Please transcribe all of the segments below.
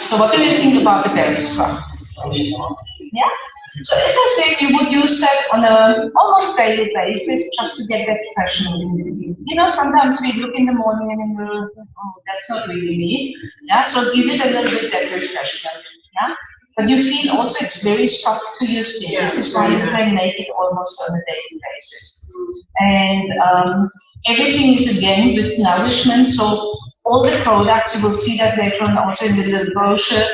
So what do you think about the belly scrub? Yeah? So as I said, you would use that on a almost daily basis just to get that freshness in the skin. You know, sometimes we look in the morning and we oh, that's not really me. Yeah, so give it a little bit that refreshment. Yeah? But you feel also it's very soft to your skin. Yeah. This is why you can make it almost on a daily basis. And everything is again with nourishment. So all the products, you will see that later on also in the little brochure,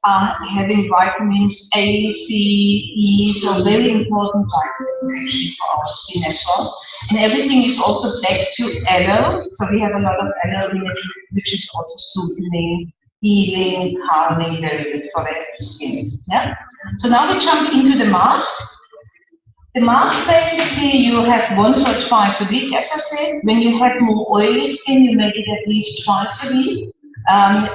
having vitamins A, C, E, so very important vitamins actually for our skin as well. And everything is also back to aloe. So we have a lot of aloe in it, which is also soothing, healing, calming, very good for the skin. Yeah. So now we jump into the mask. The mask basically you have once or twice a week, as I said. When you have more oily skin, you make it at least twice a week.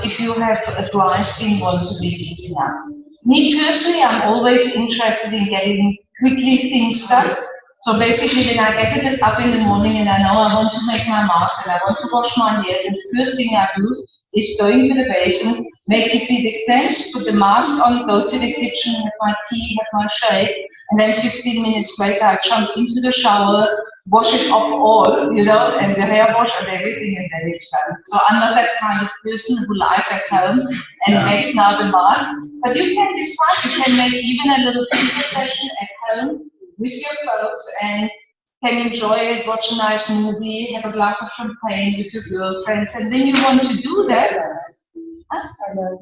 If you have a dry skin, once a week is enough. Me personally, I'm always interested in getting quickly things done. So basically, when I get up in the morning and I know I want to make my mask and I want to wash my hair, then the first thing I do is go into the basin, make it big cleanse, put the mask on, go to the kitchen, have my tea, have my shake, and then 15 minutes later I jump into the shower, wash it off all, you know, and the hair wash and everything, and then it's done. So I'm not that kind of person who lies at home and makes now the mask. But you can decide, you can make even a little paper session at home with your clothes and can enjoy it, watch a nice movie, have a glass of champagne with your girlfriends, and then you want to do that.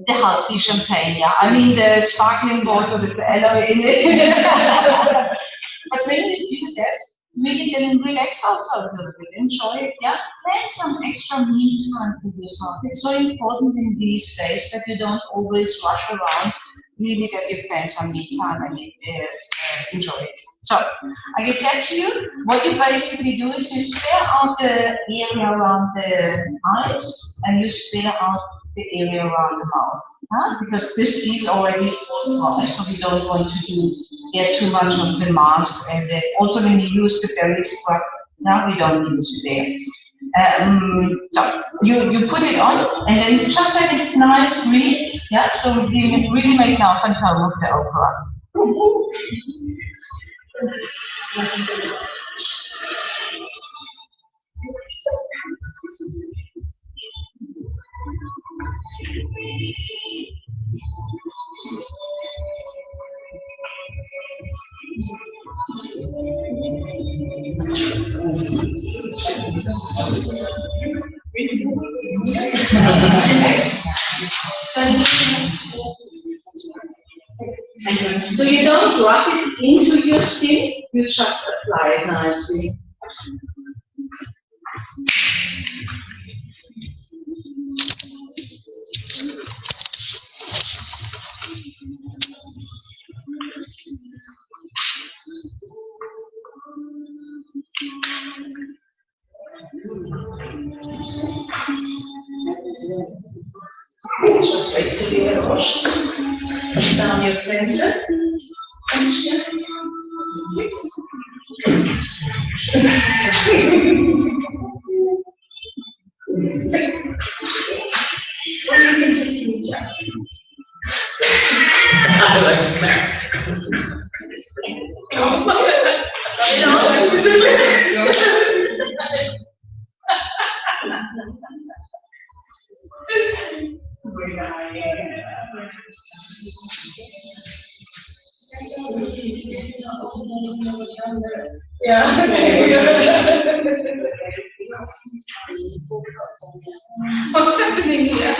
The healthy champagne, yeah. I mean the sparkling water with the aloe in it. But when you do that, really then relax also a little bit, enjoy it, yeah. Plan some extra me time for yourself. It's so important in these days that you don't always rush around, really that you plan some me time and enjoy it. So, I give that to you. What you basically do is you spare out the area around the eyes and you spare out the area around the mouth. Because this is already dry, so we don't want to get too much of the mask. And also when you use the belly scrub, now we don't use it there. So you put it on, and then just like it's nice green, yeah. So we really make now Phantom of the Opera. So you don't rub it into your skin, you just apply it nicely. Just wait till you have washed down your cleanser. I like smack. Yeah. What's happening here?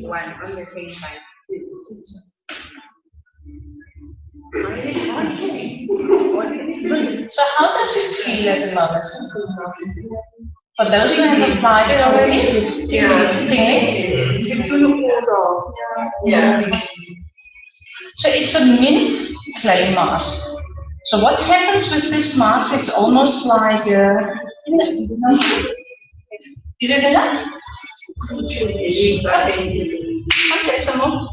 One on the same side. So how does it feel at the moment? For those who have applied it already? Yeah. Stinging? Yeah. So it's a mint clay mask. So what happens with this mask? It's almost like is it enough? Okay, some more.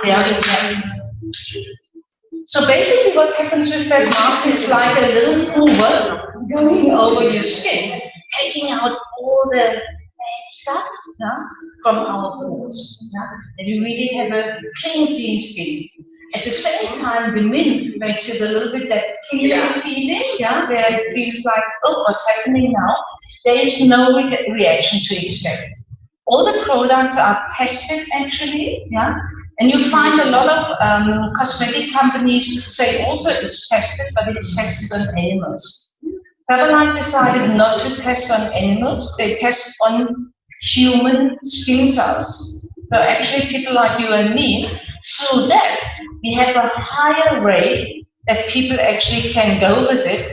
Yeah. So basically what happens with that mask, it's like a little hoover going over your skin, taking out all the bad stuff from our pores. And you really have a clean skin. At the same time, the mint makes it a little bit that tingling feeling, where it feels like, oh, what's happening now? There is no reaction to expect. All the products are tested actually, and you find a lot of cosmetic companies say also it's tested, but it's tested on animals. Faberlic decided not to test on animals, they test on human skin cells. So actually people like you and me, so that we have a higher rate that people actually can go with it.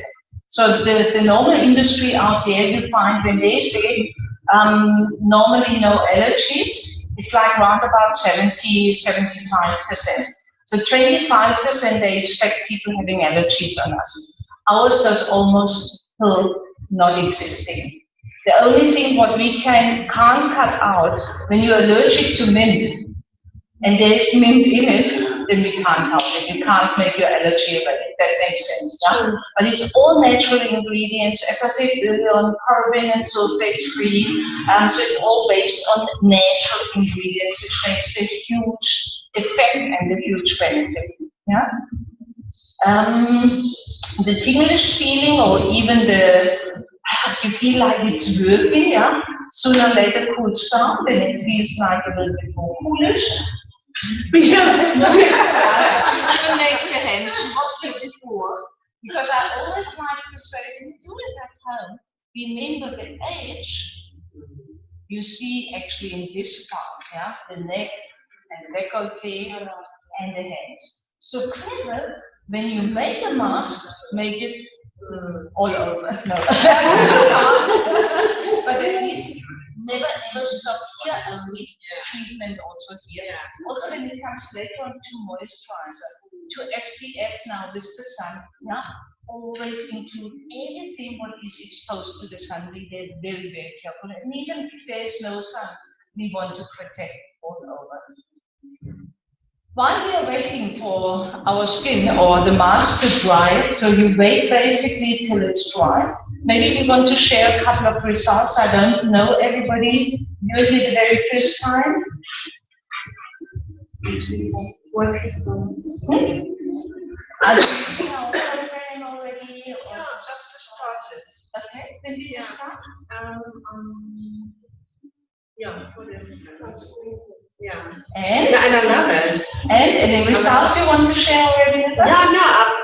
So the normal industry out there, you find when they say normally no allergies, it's like around about 70–75%. So 25% they expect people having allergies on us. Ours does almost not existing. The only thing what we can't cut out, when you're allergic to mint, and there's mint in it, then we can't help it. You can't make your allergy away. That makes sense, yeah? But it's all natural ingredients. As I said earlier on, paraben and sulfate free. So it's all based on natural ingredients, which makes a huge effect and a huge benefit. Yeah? The tinglish feeling, or even you feel like it's working, sooner or later cools down, then it feels like a little bit more coolish. Even makes the hands musky before, because I always like to say, when you do it at home, remember the age you see actually in this part, the neck and décolleté and the hands. So clever, when you make a mask, make it all over. No. But at least never ever stop here only. Treatment also here. Also when it comes later on to moisturizer, to SPF now with the sun, always include everything what is exposed to the sun. We get very, very careful. And even if there is no sun, we want to protect all over. While we are waiting for our skin or the mask to dry, so you wait basically till it's dry. Maybe we want to share a couple of results. I don't know everybody usually the very first time. What results? I don't know program already or just started. Okay, when did you start? What is it? Yeah. And I love it. And any results you want to share already with us?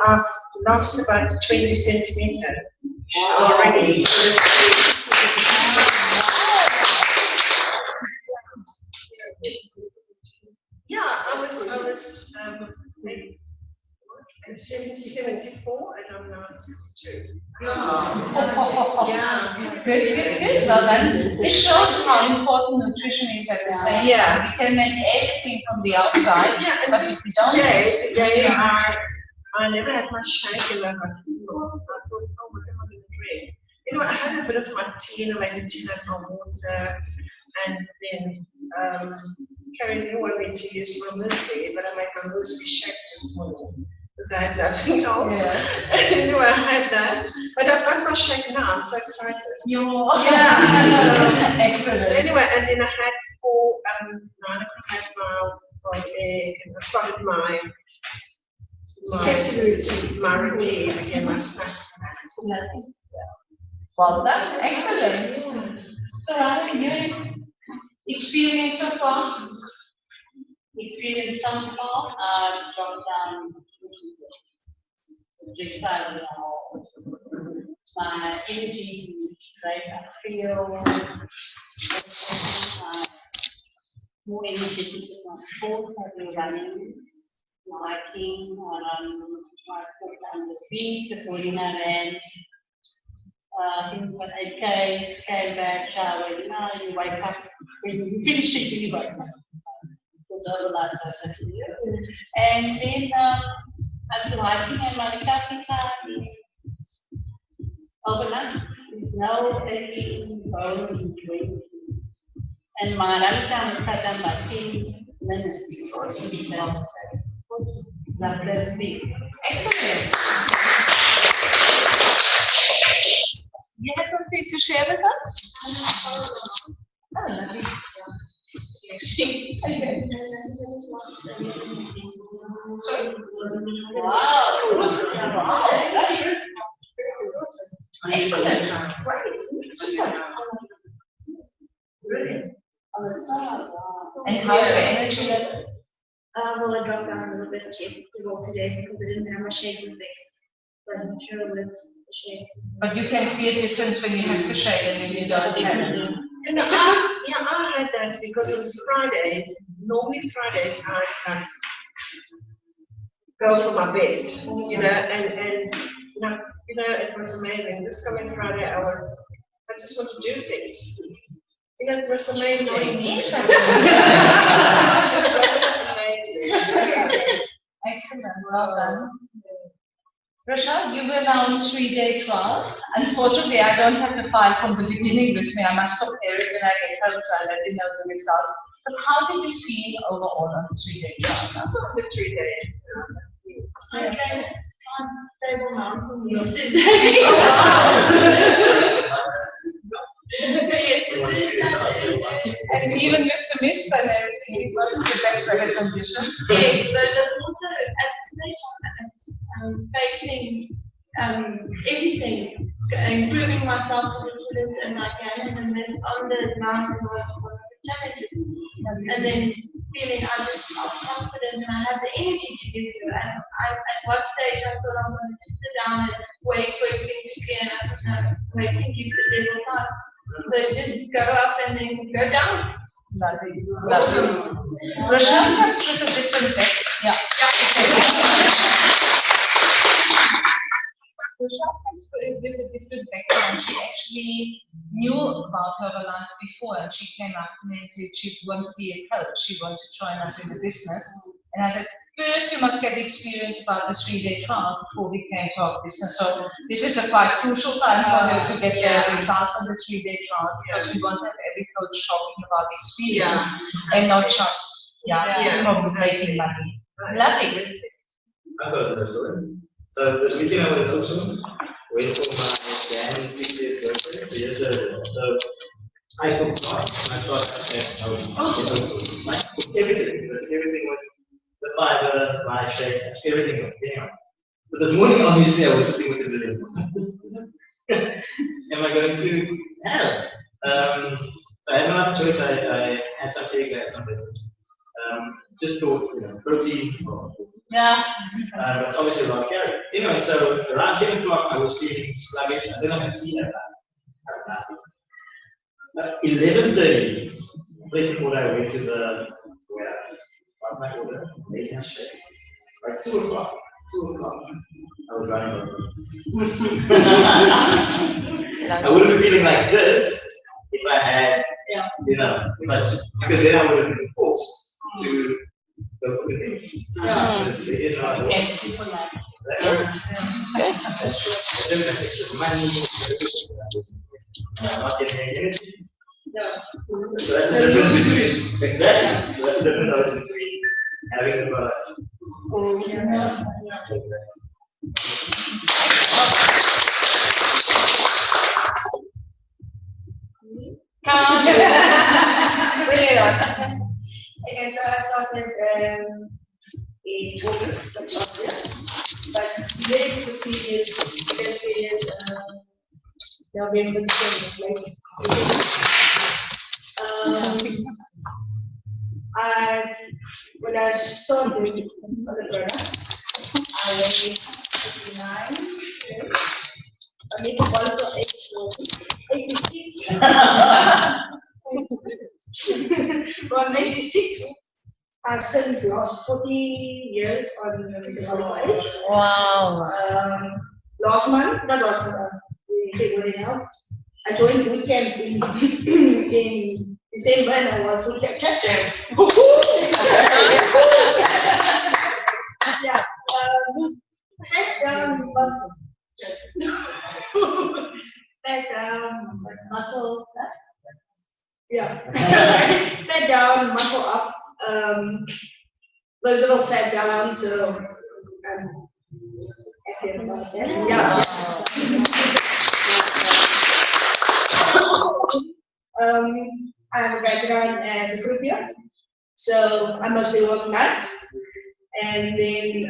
I've lost about 20 centimeters already. I was 74 and I'm now 62. Good. Well then, this shows how important nutrition is at the same time. We can make everything from the outside, but if we don't today I never had my shake in my heart. I thought, oh, what am I going to drink? I had a bit of my tea and I made a tea like my water, and then Karen wanted me to use my muesli, but I made my muesli shake this morning because I had nothing else. I had that. But I've got my shake now, I'm so excited. Excellent. So anyway, and then I had 9 o'clock I had my egg, and I started my routine again, my snacks. Well done, excellent. So Radha, your experience so far? Experience so far, from my energy, right? I feel more energetic with my sports, I've been running, hiking, my foot on the beach, the Polina ran. Things when I came back, showered, you wake up, when you finish it, you wake up. And then I'm hiking and my recovery time overnight. There's no taking going drink. And my running time is cut down by 10 minutes. That's big. Excellent. You have something to share with us? Oh, lovely. Wow. Excellent. Brilliant. And how's your energy level? Well, I dropped down a little bit yesterday because I didn't have my shaking things. But I'm sure with the shake. But you can see a difference when you have the shake and when you don't have it. You know, I had that because on Fridays, normally Fridays I go for my bed, you know, and you know, it was amazing. This coming Friday, I just want to do things. You know, it was amazing. It was amazing. Excellent, well done. Rashad, you were now on 3-day trial. Unfortunately, I don't have the file from the beginning with me. I must compare it when I get home, so I let you know the results. But how did you feel overall on the 3-day trial? On the 3 day. I came on Stable Mountain yesterday. And even with the mist and everything, it was the best weather condition. Yes, but there's also at the same time facing everything, improving myself to the fullest and I can, and this on the mountain was one of the challenges. And then feeling I just felt confident and I had the energy to do so. And at one stage I thought I'm going to just sit down and wait for everything to clear, and I thought, waiting gives the devil time. So just go up and then go down. Lovely. Rashad comes with a different deck. Yeah. Rashad comes with a different background. She actually knew about Herbalife before, and she came up to me and said she wanted to be a coach. She wanted to join us in the business. And I said, first you must get experience about the 3-day trial before we can talk business. So this is a quite crucial time for her to get the results on the 3-day trial, because we want to have every coach talking about experience and not just from making money. Lovely. I've got another story. So this weekend I went to Oxford, waiting for my dad's 60th birthday, so years ago. So I cooked rice and I thought at home in Oxford. Like everything, with the fiber, my shakes, everything was there. So this morning obviously I was sitting with the video. Am I going to have? So I had enough choice, I had some eggs, I had some bread. Just thought, protein. Yeah. But obviously a lot of carrot. Anyway, so around 10 o'clock I was feeling sluggish. I didn't have tea at that. 11:30, placing order, I went to the got my order, made my shake. By 2 o'clock, I was running over. I wouldn't be feeling like this if I had, because then I would have been forced to go for the thing. It is hard work. Not getting any energy. So that's the difference between, exactly, so that's the difference between having the product. Okay, so I started in August of last year, but very quickly is November, December, when I started on the product, I weighed 59. I made the ball for 86. From 86, I've since lost 40 years on the body weight. Wow. Last month, not last month, what it helped. I joined boot camp in December and I was boot camp chapter. Yeah. Head down muscle. Head down muscle. Yeah. Head down, muscle up. Visible fat down, so happy about that. Yeah. I have a background as a croupier, so I mostly work nights, and then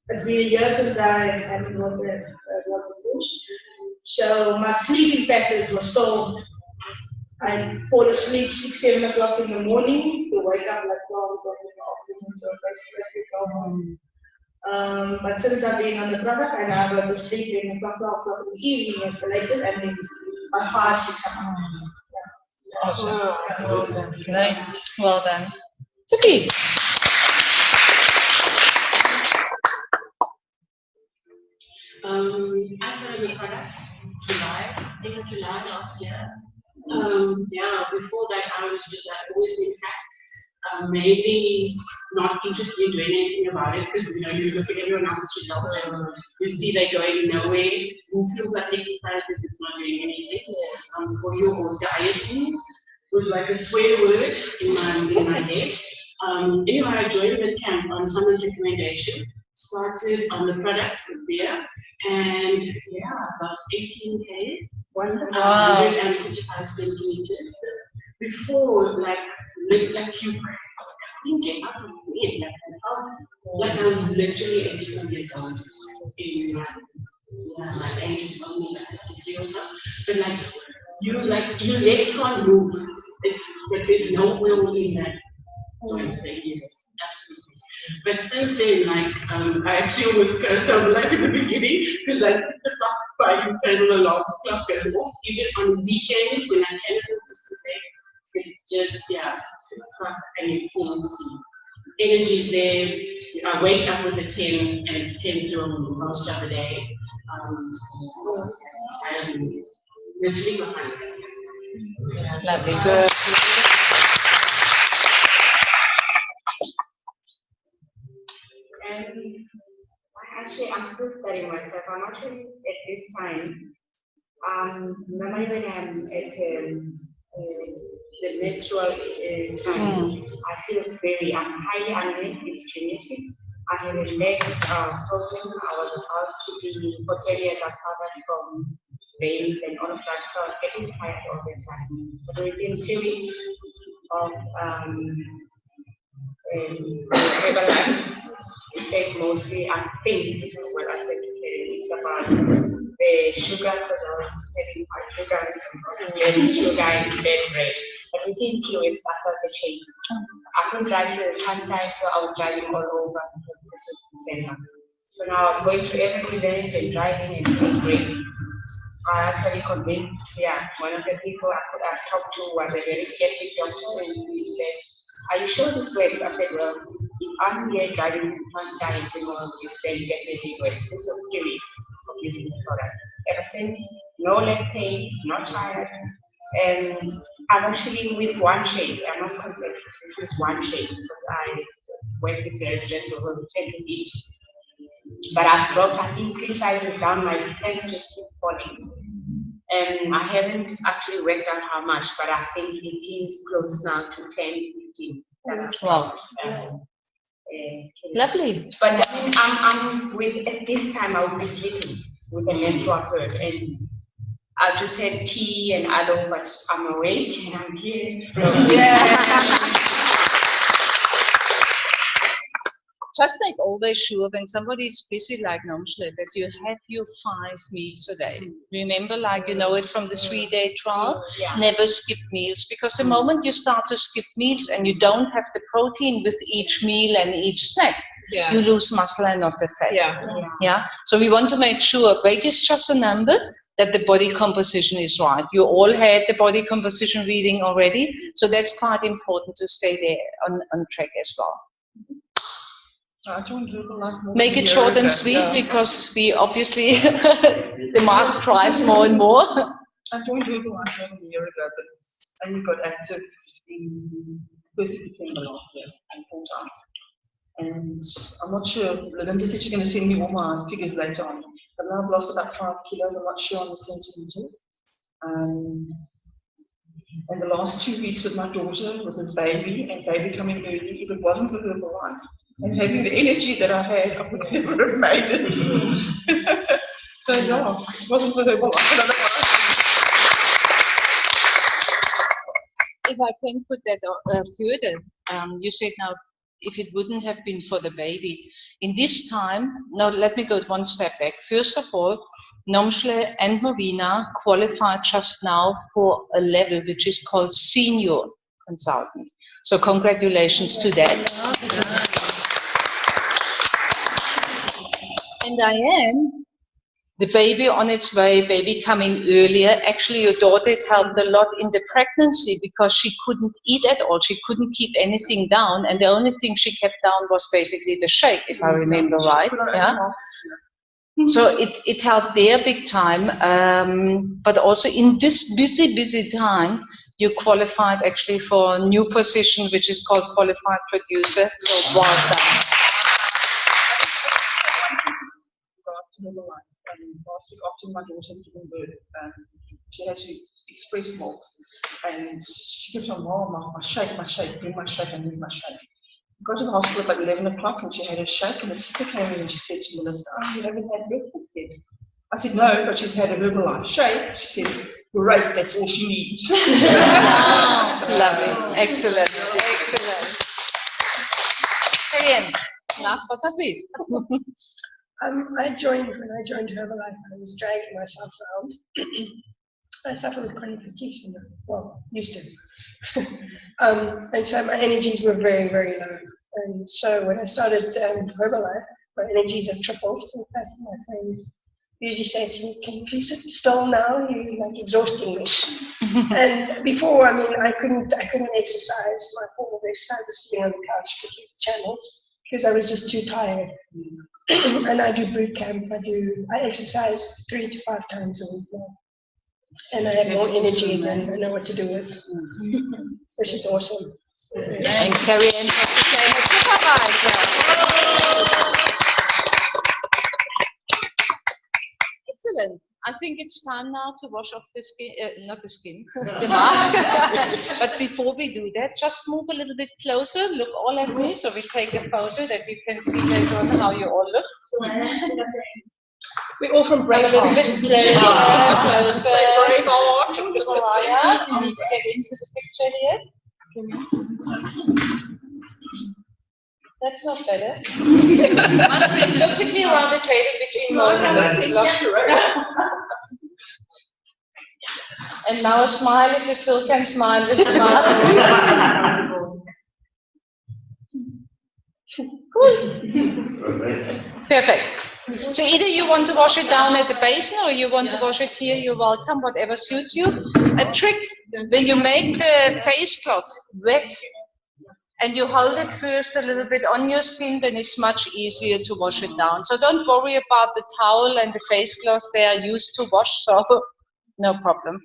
it's been a year since I haven't worked at Russell Bush, so my sleeping patterns were still. I fall asleep 6, 7 o'clock in the morning to wake up like 12 o'clock in the afternoon, so basically but since I've been on the product, I now go to sleep in 12 o'clock in the evening at the latest, and then by 5, 6 o'clock. Awesome. Well done. Great. Well done. Sophie. I started the product end of July last year. Yeah, before that I was just always been fat. Maybe not interested in doing anything about it because you look at everyone else's results and you see they're going nowhere. It feels like exercise if it's not doing anything. For you, or dieting was like a swear word in my head. Anyway, I joined the camp on someone's recommendation. Started on the products with beer, and yeah, I lost 18 kgs. Wonderful. 135 centimeters. Before, like you couldn't get up of it. Like I was literally 84 years old. My age is only like 53 or so. But your legs can't move. But there's no will in that. Absolutely. But since then, I actually almost cursed out at the beginning because I set the clock by internal alarm clock goes off. Even on weekends when I can't go to bed, it's just 6 o'clock and you fall asleep. Energy's there. I wake up with a 10 and it's 10 through most of the day. It's really fun. Lovely. Good. And I'm still studying myself. I'm actually at this time. Normally when I'm at the menstrual time, I feel I'm highly anemic. It's genetic. I had a leg problem. I was about to be for 10 years. I suffered from veins and all of that, so I was getting tired all the time. But within 3 weeks of it takes mostly, I think, what I said about the sugar, because I was having high sugar and sugar and bed bread. But within 2 weeks after the change, I couldn't drive to the transplant, so I was driving all over because this was December. So now I was going to every event and driving and doing great. I actually convinced, one of the people I talked to was a very skeptic doctor, and he said, "Are you sure this works?" I said, "Well, if I'm here driving first time tomorrow, this then definitely works." This was 3 weeks of using the product. Ever since, no leg pain, not tired. And I'm actually with one shade. I must confess, this is one shade because I went with the residents over 10 each. But I've dropped, I think, 3 sizes down. My pants just keep falling. And I haven't actually worked out how much, but I think it is close now to 10, 15. Wow. Lovely. But I'm with, at this time, I would be sleeping with a menstrual hurt. And I just had tea and aloe, but I'm awake and I'm here. So, Just make always sure when somebody is busy like Nomshle that you have your 5 meals a day. Remember, you know it from the 3-day trial, never skip meals, because the moment you start to skip meals and you don't have the protein with each meal and each snack, you lose muscle and not the fat. So we want to make sure weight is just a number, that the body composition is right. You all had the body composition reading already, so that's quite important to stay there on track as well. I joined Herbalife more Make than a it year short and ago, sweet yeah. because we obviously, the mask tries more and more. I joined Herbalife more than a year ago, but I only got active in 1st of December last year, and full time. And I'm not sure, Linda said she's going to send me all my figures later on, but now I've lost about 5 kilos, I'm not sure on the centimeters. And the last 2 weeks with my daughter, with his baby, and baby coming early, if it wasn't for Herbalife, and having the energy that I had, I would never have made it. So yeah, it wasn't for Herbalife. If I can put that further, you said now, if it wouldn't have been for the baby. In this time, now let me go one step back. First of all, Nomshle and Movina qualified just now for a level which is called senior consultant. So congratulations to that. And Diane, the baby on its way, baby coming earlier. Actually, your daughter helped a lot in the pregnancy because she couldn't eat at all. She couldn't keep anything down. And the only thing she kept down was basically the shake, if I remember right. Yeah. So it helped there big time. But also in this busy time, you qualified actually for a new position, which is called qualified producer. So well done. Last week after my daughter giving birth, she had to express milk, and she kept on, "Mom, my shake, bring my shake, I need my shake." We got to the hospital about 11 o'clock, and she had a shake, and the sister came in and she said to Melissa, "Oh, you haven't had breakfast yet." I said, "No, but she's had a Herbalife shake." She said, "Great, that's all she needs." Lovely, excellent. Carrie-Anne, last but not least. When I joined Herbalife, I was dragging myself around. I suffer with chronic fatigue syndrome. Well, used to. And so my energies were very, very low. And so when I started Herbalife, my energies have tripled. In fact, my friends usually say to me, "Can you please sit still now? You're like exhausting me." And before, I couldn't exercise. My form of exercise was sitting on the couch clicking channels because I was just too tired. And I do boot camp. I exercise 3 to 5 times a week now. And I have more energy than I know what to do with. So she's awesome. And Carrie-Anne became a supervisor. Excellent. I think it's time now to wash off the skin, not the skin, the mask. But before we do that, just move a little bit closer, look all at me, so we take a photo that you can see later on how you all look. We're all from Braveheart. A little bit closer. Braveheart. Soraya, you need to get into the picture here. That's not better. Look quickly around the table between Mo and now smile if you still can smile with the mask. Perfect. So either you want to wash it down at the basin or you want to wash it here, you're welcome, whatever suits you. A trick, when you make the face cloth wet and you hold it first a little bit on your skin, then it's much easier to wash it down. So don't worry about the towel and the face cloth, they are used to wash, so no problem.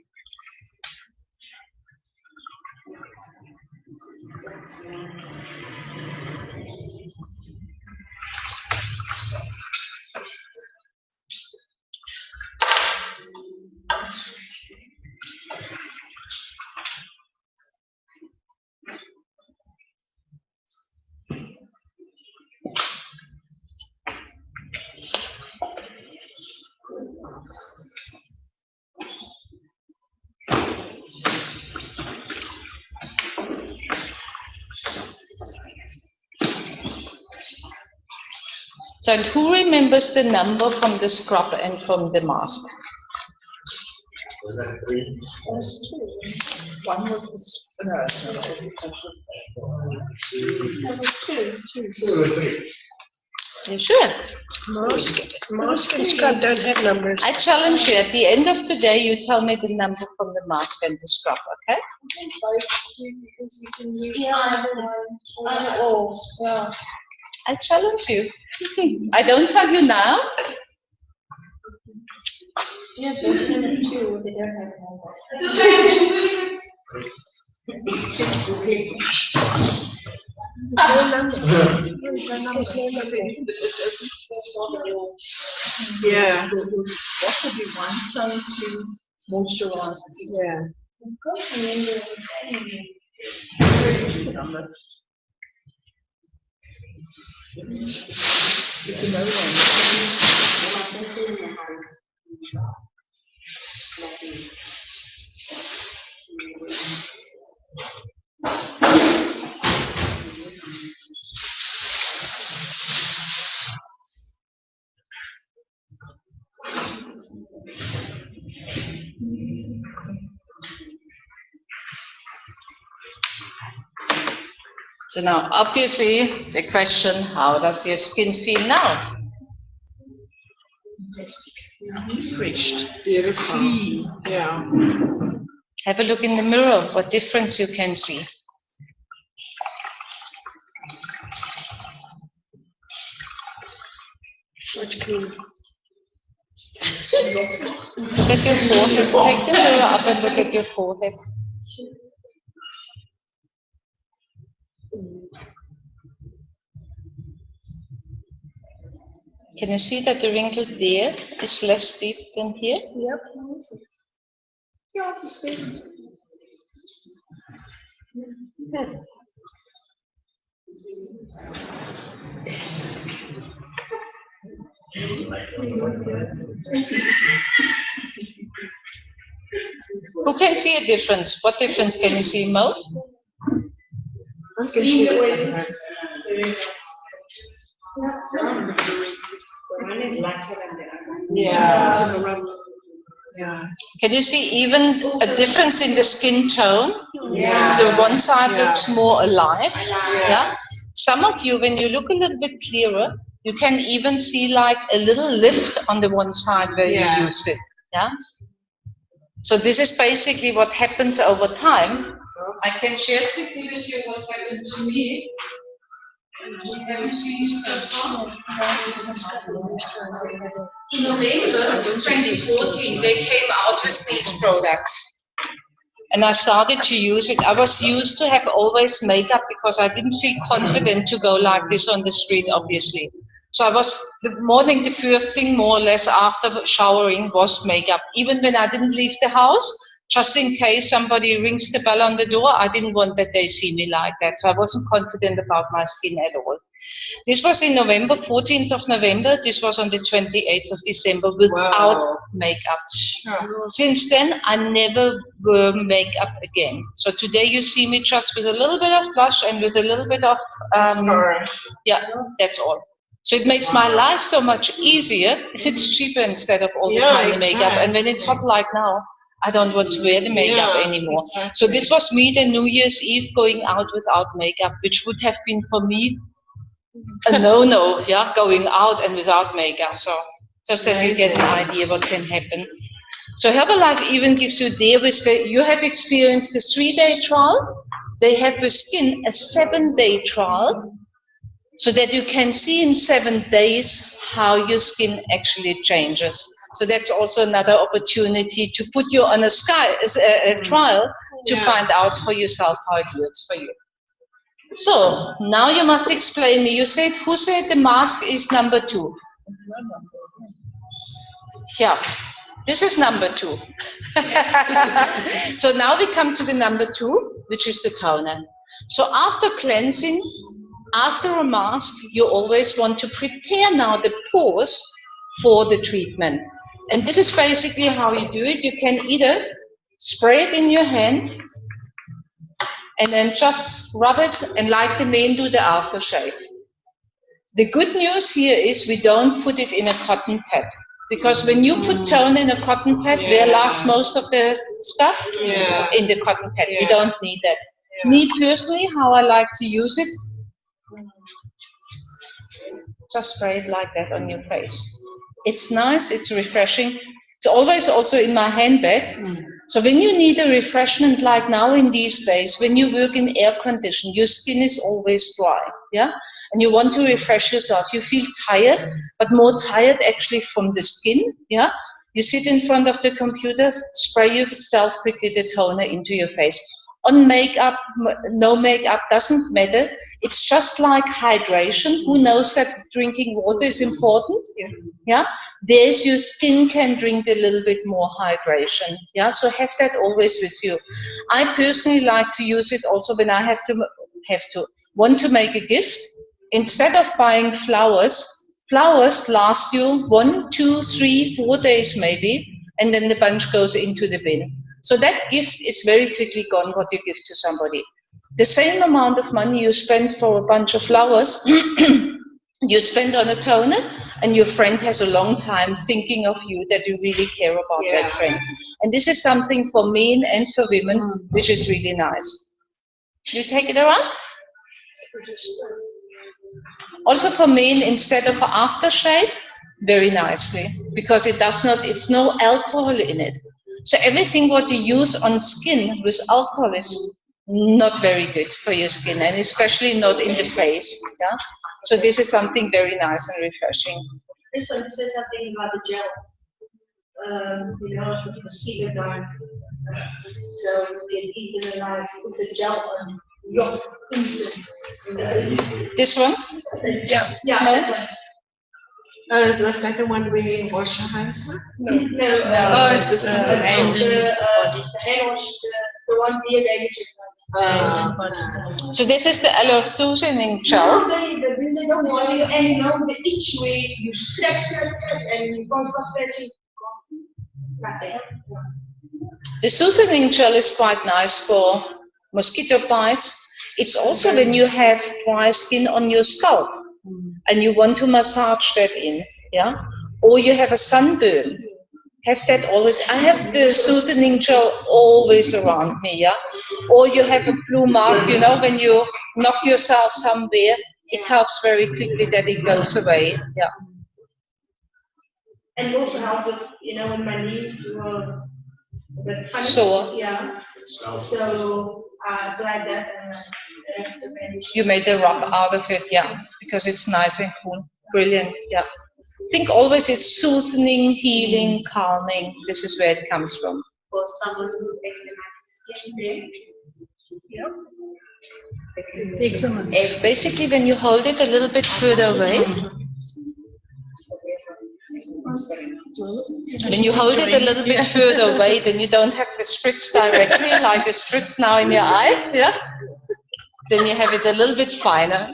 So, and who remembers the number from the scrub and from the mask? Was that 3? One was the That was two. 2 or 3. You sure? Mask and scrub don't have numbers. I challenge you, at the end of the day, you tell me the number from the mask and the scrub, okay? Yeah. I challenge you. I don't tell you now. Yeah, but even two, they don't have homework. Yeah. What should be one tone to moisturize the teeth? Yeah. It's a no So now, obviously, the question, how does your skin feel now? refreshed. Beautiful. Clean. Yeah. Have a look in the mirror, what difference you can see. Much cleaner. Look at your forehead. Take the mirror up and look at your forehead. Can you see that the wrinkle there is less deep than here? Yep. Yeah, just speak. Who can see a difference? What difference can you see, Mo? I can see it. Yeah. Yeah. Can you see even a difference in the skin tone? Yeah. The one side Yeah. looks more alive. Yeah. Some of you, when you look a little bit clearer, you can even see like a little lift on the one side where Yeah. you use it. Yeah. So this is basically what happens over time. I can share quickly with you what happened to me. Have you seen it so far? In November 2014, they came out with these products. And I started to use it. I was used to have always makeup because I didn't feel confident to go like this on the street, obviously. So I was, the morning, the first thing more or less after showering was makeup. Even when I didn't leave the house, just in case somebody rings the bell on the door, I didn't want that they see me like that. So I wasn't confident about my skin at all. This was in November, 14th of November. This was on the 28th of December without makeup. Sure. Since then, I never wore makeup again. So today you see me just with a little bit of blush and with a little bit of, yeah, that's all. So it makes my life so much easier. It's cheaper instead of all the time the makeup. And when it's hot like now, I don't want to wear the makeup anymore. Exactly. So this was me the New Year's Eve going out without makeup, which would have been for me a no-no, yeah, going out and without makeup. So just that you get an idea what can happen. So Herbalife even gives you there with the, you have experienced the 3-day trial. They have with skin a 7-day trial, so that you can see in 7 days how your skin actually changes. So that's also another opportunity to put you on a trial to find out for yourself how it works for you. So now you must explain me. You said, who said the mask is number 2? Yeah, this is number 2. So now we come to the number 2, which is the toner. So after cleansing, after a mask, you always want to prepare now the pores for the treatment. And this is basically how you do it. You can either spray it in your hand and then just rub it, and like the men do the aftershave. The good news here is we don't put it in a cotton pad, because when you put toner in a cotton pad, where lasts most of the stuff? In the cotton pad. We don't need that. Me personally, how I like to use it, just spray it like that on your face. It's nice, it's refreshing. It's always also in my handbag. So when you need a refreshment, like now in these days, when you work in air condition, your skin is always dry, yeah? and you want to refresh yourself. You feel tired, but more tired actually from the skin, yeah? You sit in front of the computer, spray yourself quickly the toner into your face. On makeup, no makeup, doesn't matter. It's just like hydration. Who knows that drinking water is important? Yeah. There's your skin can drink a little bit more hydration. Yeah. So have that always with you. I personally like to use it also when I want to make a gift. Instead of buying flowers last you 1, 2, 3, 4 days maybe, and then the bunch goes into the bin. So that gift is very quickly gone, what you give to somebody. The same amount of money you spend for a bunch of flowers, you spend on a toner, and your friend has a long time thinking of you, that you really care about that friend. And this is something for men and for women, which is really nice. You take it around? Also for men, instead of aftershave, very nicely, because it's no alcohol in it. So everything what you use on skin with alcohol is not very good for your skin, and especially not in the face. Yeah. So this is something very nice and refreshing. This one says something about the gel. You know, with mosquito dart. So you can even like put the gel on your instant. This one? Yeah. No? Was that the one we wash our hands with? No. It's the hand wash, the one beer that you just So this is the L-soothing gel. They don't want you, and you know, the each way you stretch, and you go for stretching. The soothing gel is quite nice for mosquito bites. It's also when you have dry skin on your scalp and you want to massage that in, yeah? Or you have a sunburn. Have that always. I have the soothing gel always around me, yeah? Or you have a blue mark, you know, when you knock yourself somewhere, it helps very quickly that it goes away, yeah. And also help with, you know, when my knees were a bit funny. Sore. Yeah. So glad that you made the rub out of it, yeah, because it's nice and cool. Brilliant, yeah. Think always it's soothing, healing, calming. This is where it comes from. For someone who eczematic skin, Basically, when you hold it a little bit further away, when you hold it a little bit further away, then you don't have the spritz directly, like the spritz now in your eye, yeah? Then you have it a little bit finer.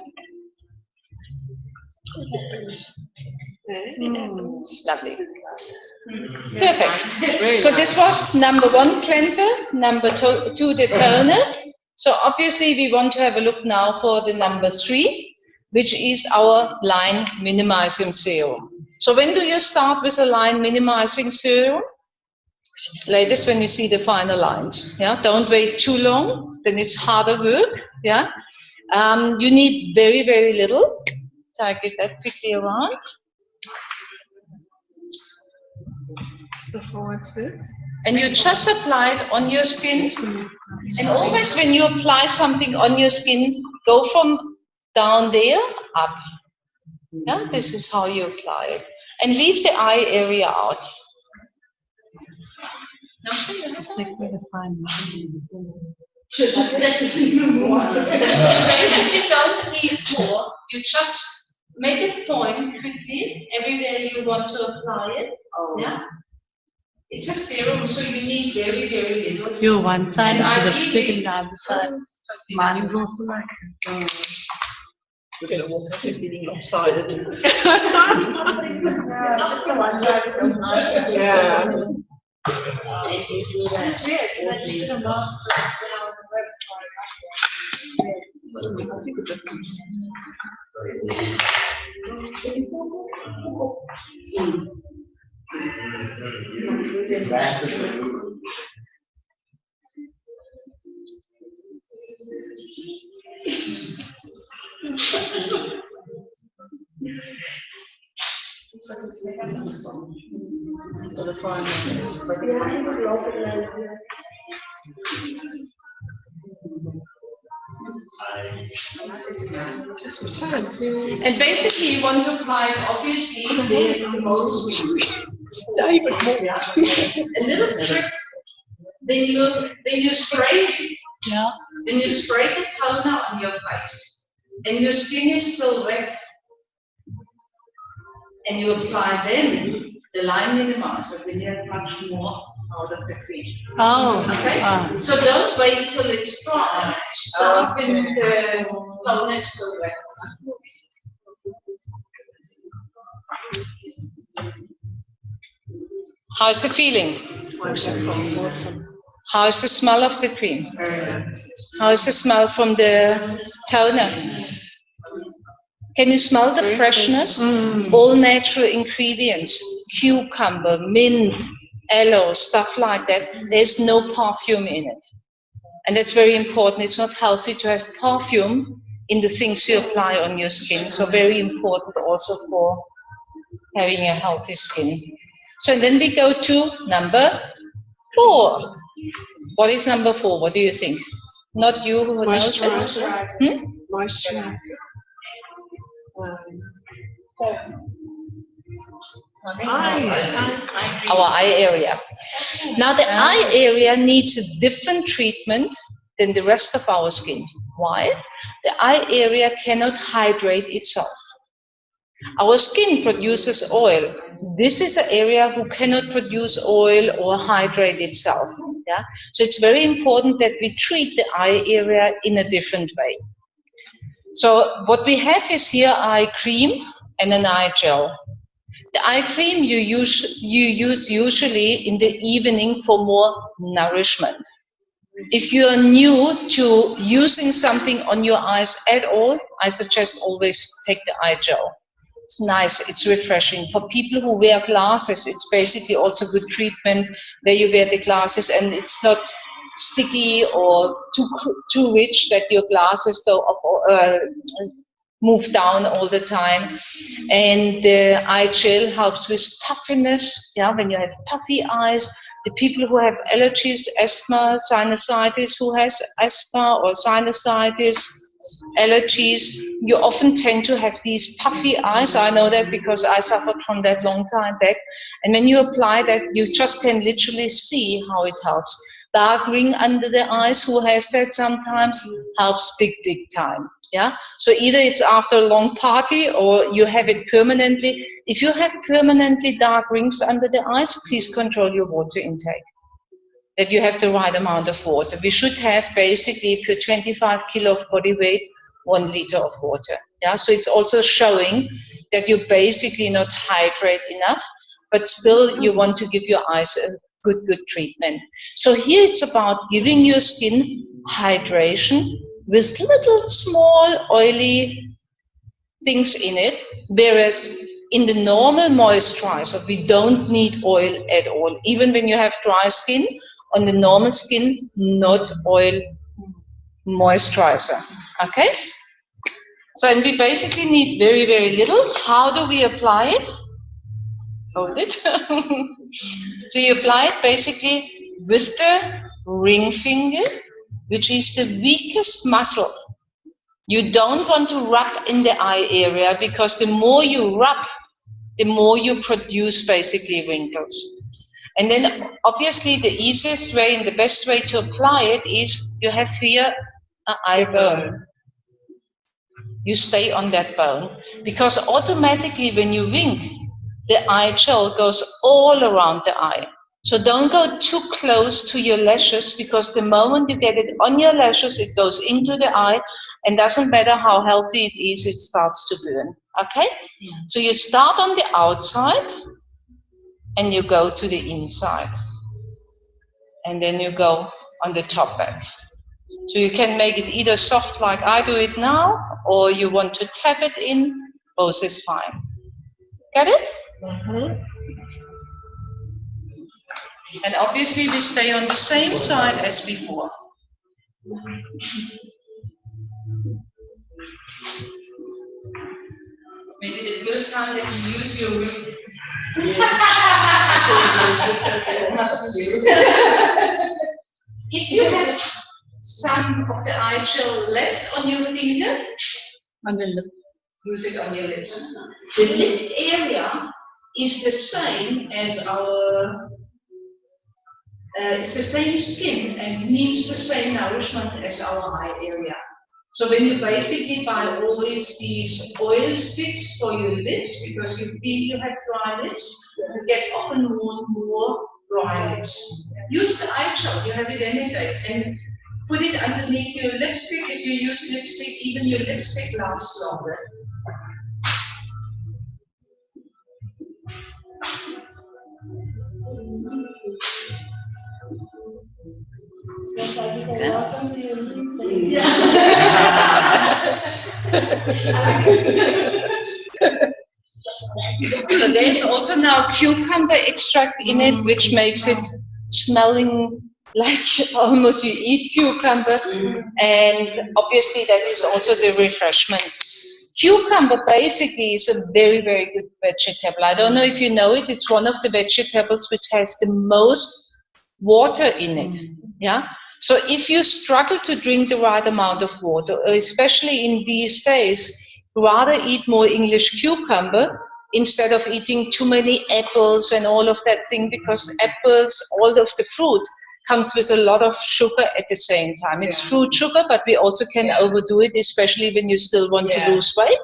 Lovely. Perfect. So this was number 1 cleanser, number 2 the toner. So obviously we want to have a look now for the number 3, which is our line minimizing serum. So when do you start with a line minimizing serum? Latest when you see the final lines. Yeah, don't wait too long, then it's harder work. Yeah, you need very, very little. So I get that quickly around. So what's this? And you just apply it on your skin. And always when you apply something on your skin, go from down there up. Yeah, this is how you apply it. And leave the eye area out. Basically Basically, don't need more. You just make it point quickly everywhere you want to apply it. Yeah. It's a serum, so you need very, very little. Your one side And is the thick and the other side. Mine is also like We're going to walk out to being lopsided. just the one side becomes nice. Yeah. It's weird, because I just did a master when I was And basically, you want to apply, obviously, there's the most a little trick. When you spray, when you spray the toner on your face, and your skin is still wet, and you apply then the line minimizer, then you have much more out of the cream. Oh, okay. So don't wait till it's dry. Start when the toner is still wet. How's the feeling? awesome. How's the smell of the cream? How's the smell from the toner? Can you smell the freshness? All natural ingredients, cucumber, mint, aloe, stuff like that. There's no perfume in it. And that's very important. It's not healthy to have perfume in the things you apply on your skin. So very important also for having a healthy skin. So then we go to number 4. What is number 4? What do you think? Not you who knows it? Moisturizer. Our eye area. Now the eye area needs a different treatment than the rest of our skin. Why? The eye area cannot hydrate itself. Our skin produces oil. This is an area who cannot produce oil or hydrate itself. Yeah? So it's very important that we treat the eye area in a different way. So what we have is here eye cream and an eye gel. The eye cream you use usually in the evening for more nourishment. If you are new to using something on your eyes at all, I suggest always take the eye gel. It's nice, it's refreshing. For people who wear glasses, it's basically also good treatment where you wear the glasses and it's not sticky or too rich that your glasses go off or move down all the time. And the eye gel helps with puffiness. Yeah, when you have puffy eyes, the people who have allergies, asthma, sinusitis, who has asthma or sinusitis, allergies, you often tend to have these puffy eyes. I know that because I suffered from that long time back. And when you apply that, you just can literally see how it helps. Dark ring under the eyes, who has that sometimes, helps big time. Yeah. So either it's after a long party or you have it permanently. If you have permanently dark rings under the eyes, please control your water intake. That you have the right amount of water. We should have basically, if you're 25 kilo of body weight, 1 liter of water. Yeah, so it's also showing that you basically not hydrate enough, but still you want to give your eyes a good treatment. So here it's about giving your skin hydration with little small oily things in it, whereas in the normal moisturizer, we don't need oil at all. Even when you have dry skin, on the normal skin, not oil moisturizer. Okay? So, and we basically need very little. How do we apply it? Hold it. So you apply it basically with the ring finger, which is the weakest muscle. You don't want to rub in the eye area because the more you rub, the more you produce basically wrinkles. And then obviously the easiest way and the best way to apply it is you have here an eye bone. You stay on that bone because automatically when you wink, the eye gel goes all around the eye. So don't go too close to your lashes because the moment you get it on your lashes, it goes into the eye and doesn't matter how healthy it is, it starts to burn. Okay? Yeah. So you start on the outside and you go to the inside. And then you go on the top back. So you can make it either soft like I do it now, or you want to tap it in, both is fine. Get it? Mm-hmm. And obviously we stay on the same side as before. Maybe the first time that you use your ring. If you have some of the eye gel left on your finger, On the lip. use it on your lips. The lip area is the same as our, it's the same skin and needs the same nourishment as our eye area. So when you basically buy always these oil sticks for your lips, because you feel you have dry lips, you get often more dry lips. Use the eye gel, you have it anyway, and put it underneath your lipstick. If you use lipstick, even your lipstick lasts longer. So there's also now cucumber extract in it, which makes it smelling like almost you eat cucumber, and obviously that is also the refreshment. Cucumber basically is a very, very good vegetable. I don't know if you know it, it's one of the vegetables which has the most water in it. Yeah. So if you struggle to drink the right amount of water, especially in these days, rather eat more English cucumber instead of eating too many apples and all of that thing, because apples, all of the fruit, comes with a lot of sugar at the same time. It's fruit sugar, but we also can overdo it, especially when you still want to lose weight.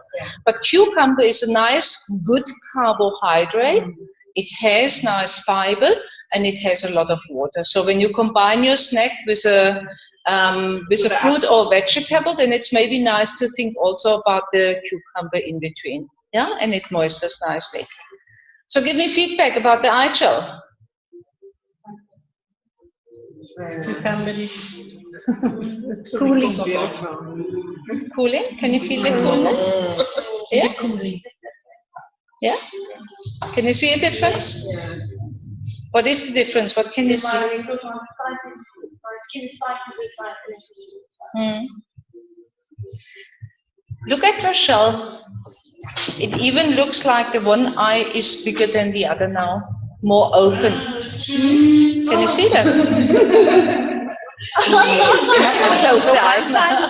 But cucumber is a nice, good carbohydrate. It has nice fiber, and it has a lot of water. So when you combine your snack with a fruit or vegetable, then it's maybe nice to think also about the cucumber in between. Yeah, and it moistens nicely. So give me feedback about the eye gel. It's cooling. Cooling? Can you feel the coolness? Yeah? Yeah? Can you see a difference? What is the difference? What can you see? My skin is fighting. Look at Rochelle. It even looks like the one eye is bigger than the other now, more open. Can you see that? You mustn't close the eyes now.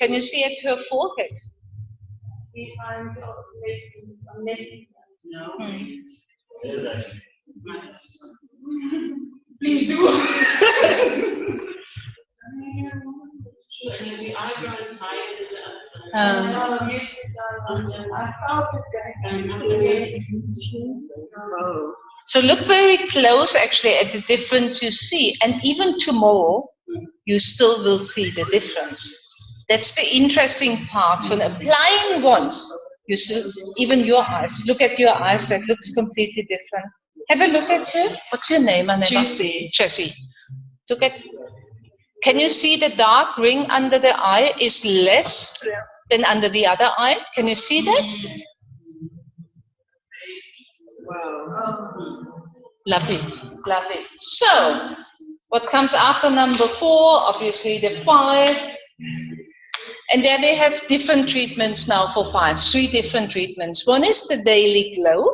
Can you see at her forehead? No. Please do. And the eyebrow is higher than the other side. So look very close actually at the difference you see, and even tomorrow you still will see the difference. That's the interesting part. When applying once, you see even your eyes. Look at your eyes, that looks completely different. Have a look at her. What's your name, Aneta? Jessie. Jessie. Look at. Can you see the dark ring under the eye is less than under the other eye? Can you see that? Wow. Lovely, lovely. So, what comes after number 4? Obviously the 5. And there we have different treatments now for 5. 3 different treatments. One is the Daily Glow,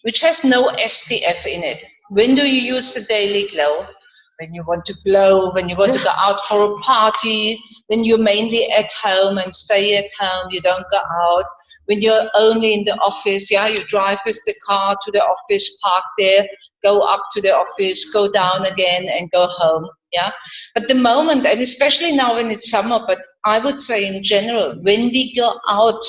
which has no SPF in it. When do you use the Daily Glow? When you want to glow, when you want to go out for a party, when you're mainly at home and stay at home, you don't go out. When you're only in the office, yeah, you drive with the car to the office, park there, go up to the office, go down again and go home, yeah. But the moment, and especially now when it's summer, but I would say in general, when we go out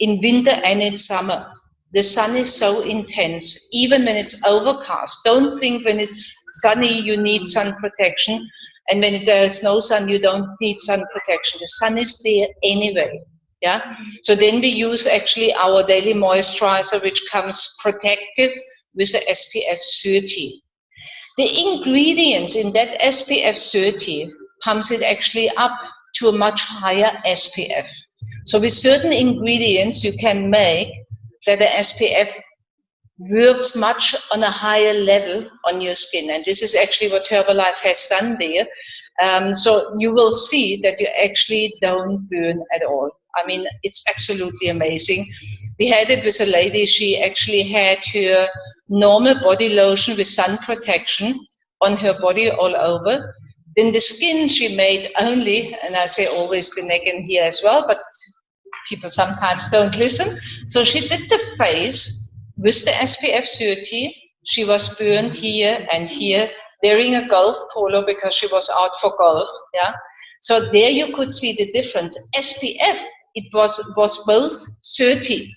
in winter and in summer, the sun is so intense, even when it's overcast. Don't think when it's sunny you need sun protection, and when there's no sun you don't need sun protection. The sun is there anyway. Yeah. So then we use actually our daily moisturizer, which comes protective with the SPF 30. The ingredients in that SPF 30 pumps it actually up to a much higher SPF. So with certain ingredients you can make that the SPF works much on a higher level on your skin, and this is actually what Herbalife has done there. So you will see that you actually don't burn at all. I mean, it's absolutely amazing. We had it with a lady, she actually had her normal body lotion with sun protection on her body all over. Then the skin she made only, and I say always the neck and here as well, but people sometimes don't listen. So she did the face with the SPF 30. She was burned here and here, wearing a golf polo because she was out for golf. Yeah. So there you could see the difference. SPF, it was both 30.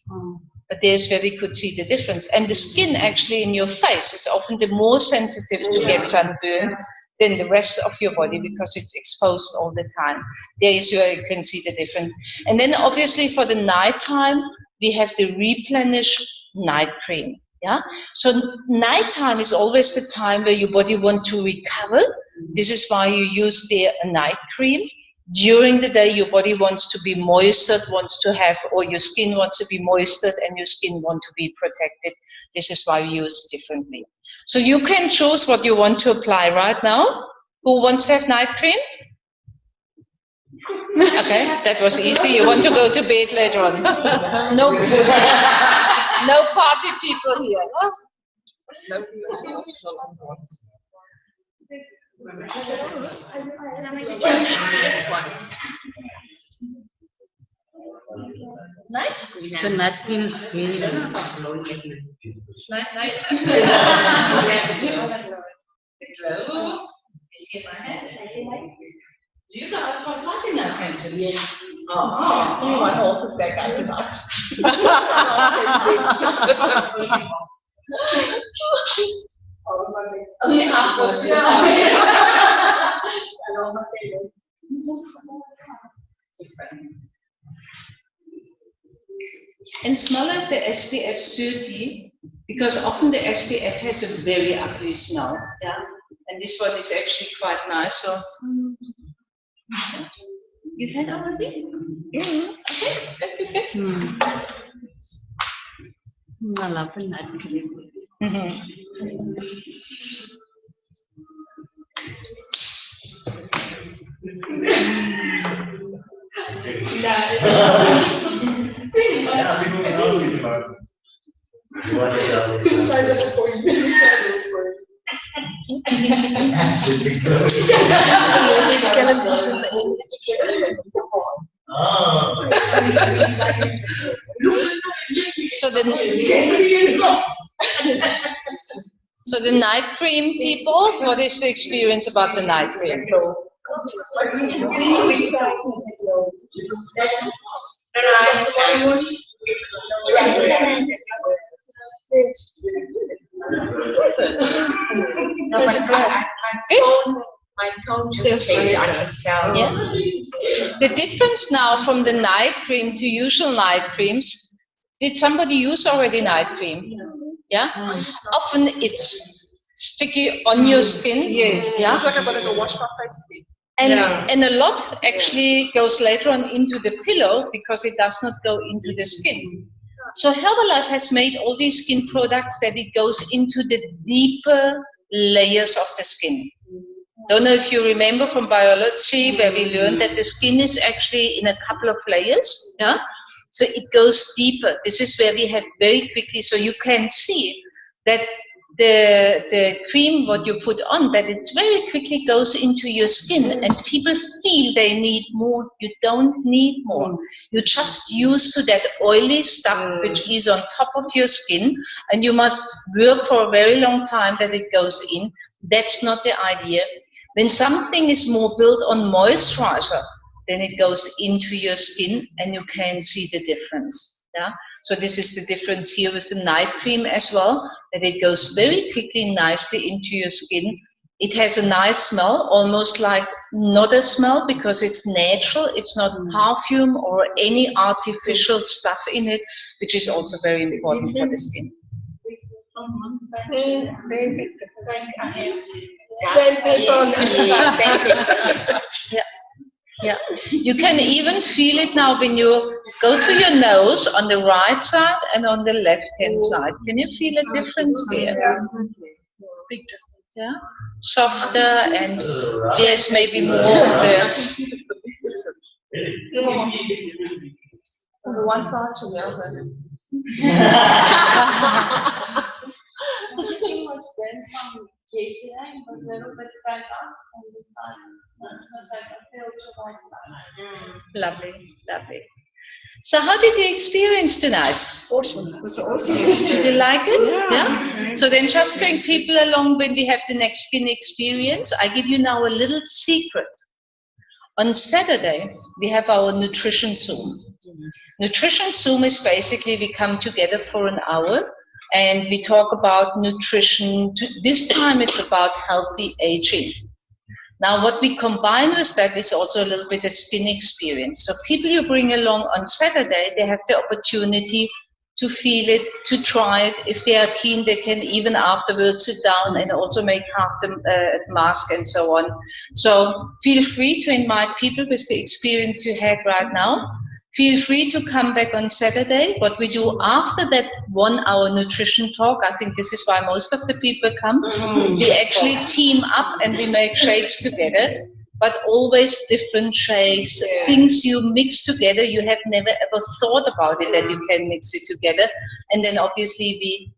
But there's where we could see the difference. And the skin actually in your face is often the more sensitive to get sunburn than the rest of your body because it's exposed all the time. There is where you can see the difference. And then obviously for the nighttime, we have the replenish night cream. Yeah. So nighttime is always the time where your body wants to recover. This is why you use the night cream. During the day, your body wants to be moistened, or your skin wants to be moistened, and your skin wants to be protected. This is why we use differently. So you can choose what you want to apply right now. Who wants to have night cream? Okay, that was easy. You want to go to bed later on? No, no party people here. Huh? Nice. The night cream is very good. Nice. Hello. You guys want party now, Clemson? Yes. Oh, I hope that I do not. Only half was and smell at the SPF 30 because often the SPF has a very ugly smell. Yeah, and this one is actually quite nice. So you had already? Okay, that's okay. I love the night cream. So the night cream people, what is the experience about the night cream? My tone just changed, I can tell. Yeah. The difference now from the night cream to usual night creams, did somebody use already night cream? Yeah? Often it's sticky on your skin. Yes. Yeah? It's like I've got to go wash my face. And a lot actually goes later on into the pillow because it does not go into the skin. So Herbalife has made all these skin products that it goes into the deeper layers of the skin. Don't know if you remember from biology where we learned that the skin is actually in a couple of layers. Yeah? So it goes deeper. This is where we have very quickly, so you can see that the cream what you put on, that it very quickly goes into your skin and people feel they need more. You don't need more. You just used to that oily stuff which is on top of your skin and you must work for a very long time that it goes in. That's not the idea. When something is more built on moisturizer, then it goes into your skin and you can see the difference. Yeah? So this is the difference here with the night cream as well, that it goes very quickly, nicely into your skin. It has a nice smell, almost like not a smell because it's natural. It's not perfume or any artificial stuff in it, which is also very important for the skin. Yeah, you can even feel it now when you go to your nose on the right side and on the left hand side. Can you feel a difference there? Yeah, softer and there's maybe more there. From one side to the other. Lovely, lovely. So how did you experience tonight? Awesome. It was awesome. Did you like it? Yeah. So then just bring people along when we have the next skin experience. I give you now a little secret. On Saturday, we have our nutrition Zoom. Nutrition Zoom is basically we come together for an hour and we talk about nutrition. This time it's about healthy aging. Now what we combine with that is also a little bit of skin experience. So people you bring along on Saturday, they have the opportunity to feel it, to try it. If they are keen, they can even afterwards sit down and also make half the mask and so on. So feel free to invite people with the experience you had right now. Feel free to come back on Saturday. What we do after that 1 hour nutrition talk, I think this is why most of the people come, we actually team up and we make shakes together, but always different shakes, things you mix together, you have never ever thought about it that you can mix it together. And then obviously we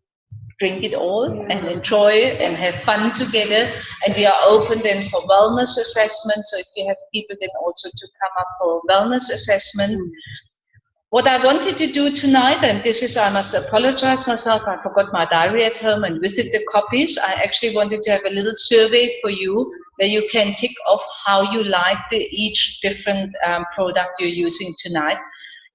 drink it all and enjoy and have fun together. And we are open then for wellness assessment. So if you have people then also to come up for a wellness assessment. What I wanted to do tonight, and this is, I must apologize myself, I forgot my diary at home and with it the copies. I actually wanted to have a little survey for you where you can tick off how you like each different product you're using tonight.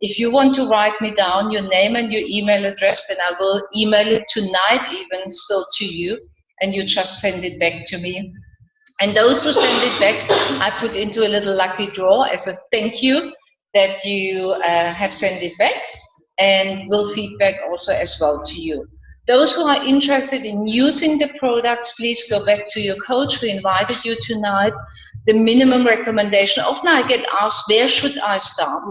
If you want to write me down your name and your email address, then I will email it tonight even still to you, and you just send it back to me. And those who send it back, I put into a little lucky draw as a thank you that you have sent it back, and will feedback also as well to you. Those who are interested in using the products, please go back to your coach who invited you tonight. The minimum recommendation, often I get asked, where should I start?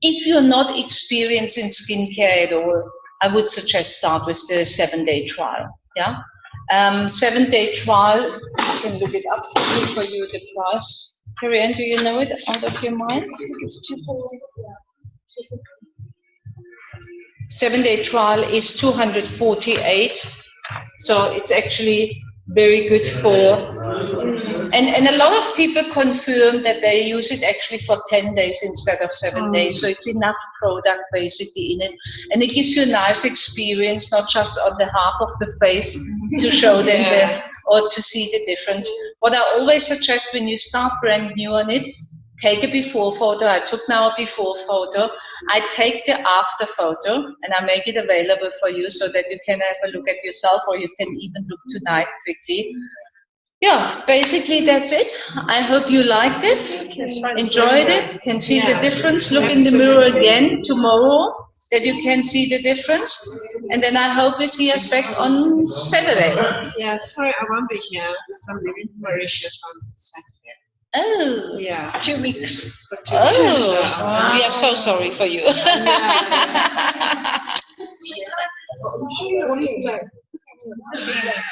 If you're not experienced in skincare at all, I would suggest start with the 7-day trial. 7-day trial, I can look it up for you, the price. Karianne, do you know it out of your mind? 7-day trial is 248, so it's actually very good for, and a lot of people confirm that they use it actually for 10 days instead of 7 days, so it's enough product basically in it, and it gives you a nice experience, not just on the half of the face to show them or to see the difference. What I always suggest when you start brand new on it, take a before photo. I took now a before photo. I take the after photo and I make it available for you so that you can have a look at yourself, or you can even look tonight quickly. Yeah, basically that's it. I hope you liked it, enjoyed it, can feel the difference. Look in the mirror again tomorrow that you can see the difference. And then I hope we see us back on Saturday. Yeah, sorry, I won't be here because I'm leaving Mauritius on Saturday. Oh, yeah, 2 weeks. For 2 weeks. We are so sorry for you. Yeah.